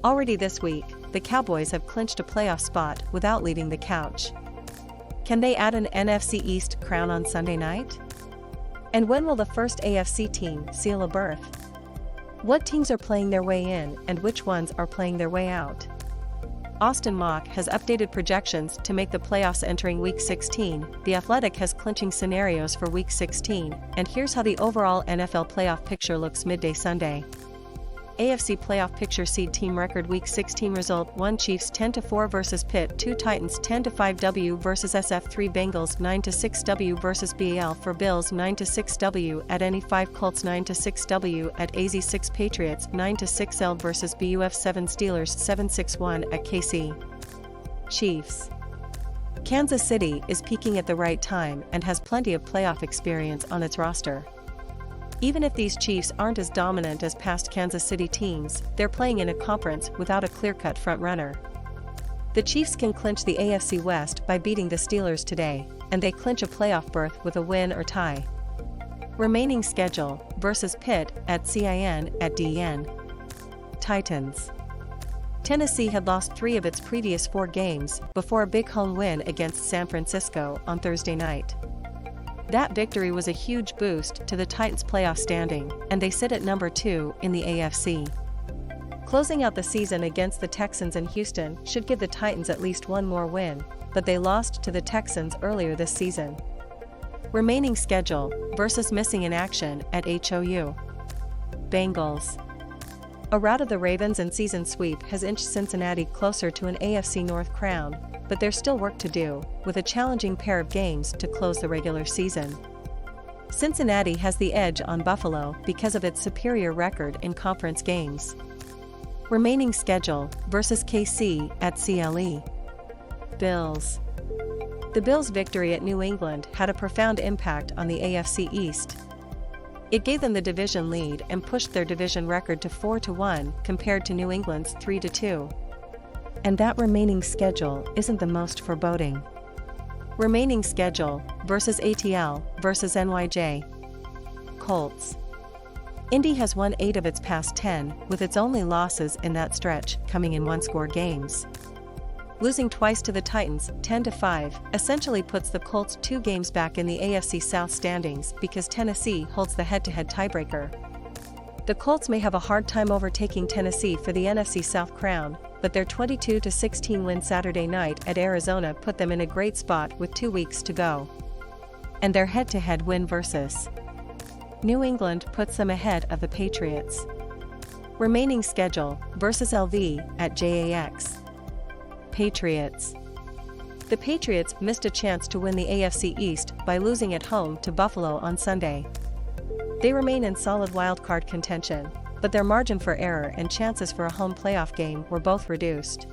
Already this week, the Cowboys have clinched a playoff spot without leaving the couch. Can they add an NFC East crown on Sunday night? And when will the first AFC team seal a berth? What teams are playing their way in and which ones are playing their way out? Austin Mock has updated projections to make the playoffs entering Week 16, The Athletic has clinching scenarios for Week 16, and here's how the overall NFL playoff picture looks midday Sunday. AFC playoff picture seed team record Week 16 result 1 Chiefs 10-4 vs Pitt 2 Titans 10-5 W vs SF 3 Bengals 9-6 W vs BAL 4 Bills 9-6 W at NE 5 Colts 9-6 W at AZ 6 Patriots 9-6 L vs BUF 7 Steelers 7-6-1 at KC. Chiefs. Kansas City is peaking at the right time and has plenty of playoff experience on its roster. Even if these Chiefs aren't as dominant as past Kansas City teams, they're playing in a conference without a clear-cut front-runner. The Chiefs can clinch the AFC West by beating the Steelers today, and they clinch a playoff berth with a win or tie. Remaining schedule, versus Pitt, at CIN, at DN. Titans. Tennessee had lost 3 of its previous 4 games before a big home win against San Francisco on Thursday night. That victory was a huge boost to the Titans' playoff standing, and they sit at number 2 in the AFC. Closing out the season against the Texans in Houston should give the Titans at least one more win, but they lost to the Texans earlier this season. Remaining schedule, versus missing in action at HOU. Bengals. A rout of the Ravens and season sweep has inched Cincinnati closer to an AFC North crown, but there's still work to do, with a challenging pair of games to close the regular season. Cincinnati has the edge on Buffalo because of its superior record in conference games. Remaining schedule, versus KC at CLE. Bills. The Bills' victory at New England had a profound impact on the AFC East. It gave them the division lead and pushed their division record to 4-1 compared to New England's 3-2. And that remaining schedule isn't the most foreboding. Remaining schedule, versus ATL, versus NYJ. Colts. Indy has won 8 of its past 10, with its only losses in that stretch coming in one-score games. Losing twice to the Titans, 10-5, essentially puts the Colts 2 games back in the AFC South standings because Tennessee holds the head-to-head tiebreaker. The Colts may have a hard time overtaking Tennessee for the NFC South crown, but their 22-16 win Saturday night at Arizona put them in a great spot with 2 weeks to go. And their head-to-head win versus New England puts them ahead of the Patriots. Remaining schedule, versus LV at JAX. Patriots. The Patriots missed a chance to win the AFC East by losing at home to Buffalo on Sunday. They remain in solid wildcard contention, but their margin for error and chances for a home playoff game were both reduced.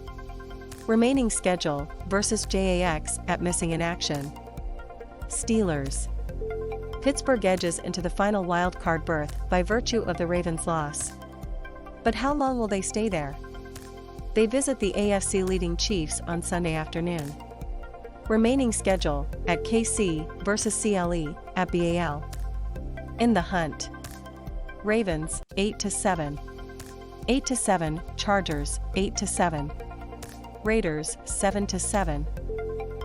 Remaining schedule, versus JAX at missing in action. Steelers. Pittsburgh edges into the final wildcard berth by virtue of the Ravens' loss. But how long will they stay there? They visit the AFC leading Chiefs on Sunday afternoon. Remaining schedule, at KC versus CLE, at BAL. In the hunt. Ravens, 8-7. 8-7, Chargers, 8-7. Raiders, 7-7.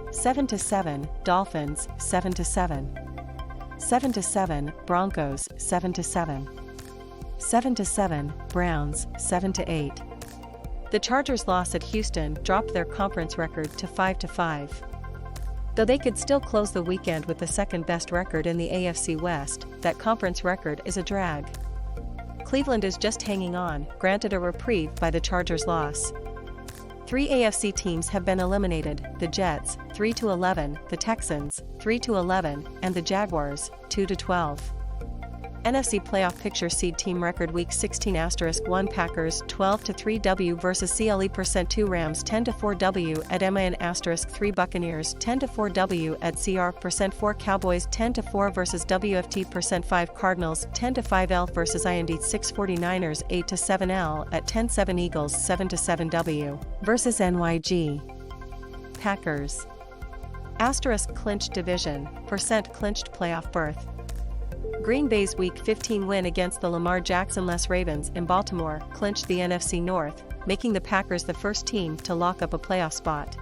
7-7, Dolphins, 7-7. 7-7, Broncos, 7-7. 7-7, Browns, 7-8. The Chargers' loss at Houston dropped their conference record to 5-5. Though they could still close the weekend with the second-best record in the AFC West, that conference record is a drag. Cleveland is just hanging on, granted a reprieve by the Chargers' loss. 3 AFC teams have been eliminated: the Jets, 3-11, the Texans, 3-11, and the Jaguars, 2-12. NFC playoff picture seed team record Week 16 *1 Packers 12-3 W vs CLE %2 Rams 10-4 W at MAN *3 Buccaneers 10-4 W at CR %4 Cowboys 10-4 vs WFT %5 Cardinals 10-5 L vs IND 6 49ers 8-7 L at 10-7 Eagles 7-7 W vs NYG. Packers *clinched division, % clinched playoff berth. Green Bay's Week 15 win against the Lamar Jackson-less Ravens in Baltimore clinched the NFC North, making the Packers the first team to lock up a playoff spot.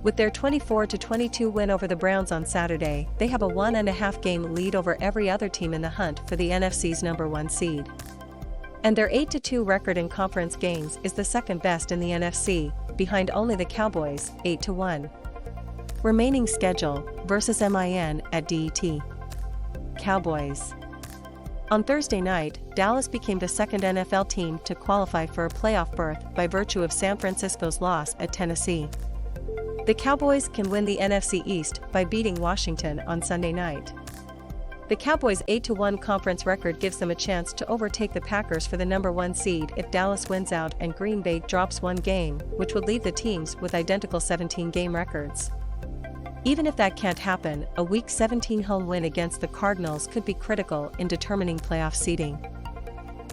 With their 24-22 win over the Browns on Saturday, they have a 1.5-game lead over every other team in the hunt for the NFC's number 1 seed. And their 8-2 record in conference games is the second best in the NFC, behind only the Cowboys, 8-1. Remaining schedule versus MIN at DET. Cowboys. On Thursday night, Dallas became the second NFL team to qualify for a playoff berth by virtue of San Francisco's loss at Tennessee. The Cowboys can win the NFC East by beating Washington on Sunday night. The Cowboys' 8-1 conference record gives them a chance to overtake the Packers for the number 1 seed if Dallas wins out and Green Bay drops 1 game, which would leave the teams with identical 17-game records. Even if that can't happen, a Week 17 home win against the Cardinals could be critical in determining playoff seeding.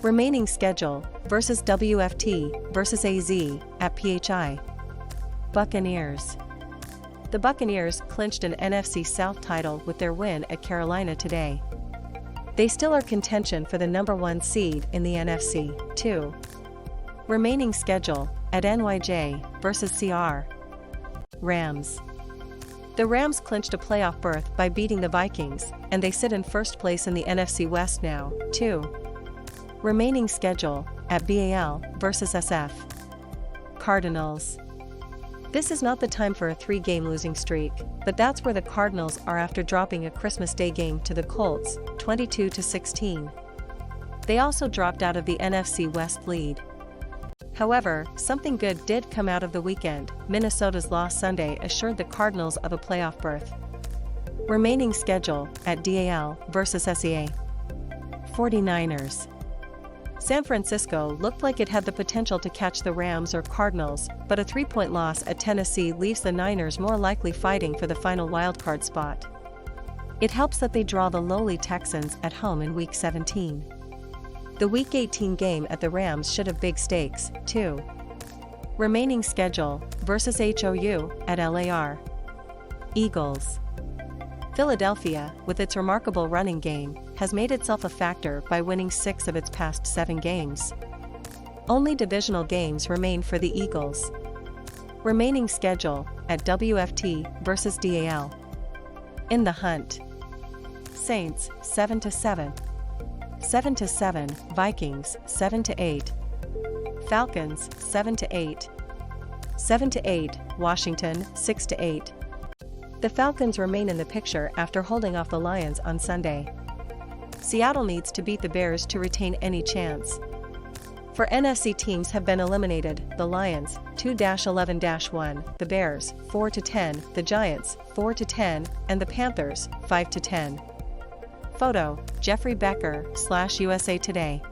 Remaining schedule versus WFT versus AZ at PHI. Buccaneers. The Buccaneers clinched an NFC South title with their win at Carolina today. They still are contention for the number 1 seed in the NFC, too. Remaining schedule at NYJ versus CR. Rams. The Rams clinched a playoff berth by beating the Vikings, and they sit in first place in the NFC West now, too. Remaining schedule at BAL versus SF. Cardinals. This is not the time for a 3-game losing streak, but that's where the Cardinals are after dropping a Christmas Day game to the Colts, 22-16. They also dropped out of the NFC West lead. However, something good did come out of the weekend. Minnesota's loss Sunday assured the Cardinals of a playoff berth. Remaining schedule at DAL versus SEA. 49ers. San Francisco looked like it had the potential to catch the Rams or Cardinals, but a 3-point loss at Tennessee leaves the Niners more likely fighting for the final wildcard spot. It helps that they draw the lowly Texans at home in Week 17. The Week 18 game at the Rams should have big stakes, too. Remaining schedule versus HOU at LAR. Eagles. Philadelphia, with its remarkable running game, has made itself a factor by winning 6 of its past 7 games. Only divisional games remain for the Eagles. Remaining schedule at WFT versus DAL. In the hunt. Saints, 7-7. 7-7, Vikings, 7-8. Falcons, 7-8. 7-8, Washington, 6-8. The Falcons remain in the picture after holding off the Lions on Sunday. Seattle needs to beat the Bears to retain any chance. 4 NFC teams have been eliminated: the Lions, 2-11-1, the Bears, 4-10, the Giants, 4-10, and the Panthers, 5-10. Photo, Jeffrey Becker / USA Today.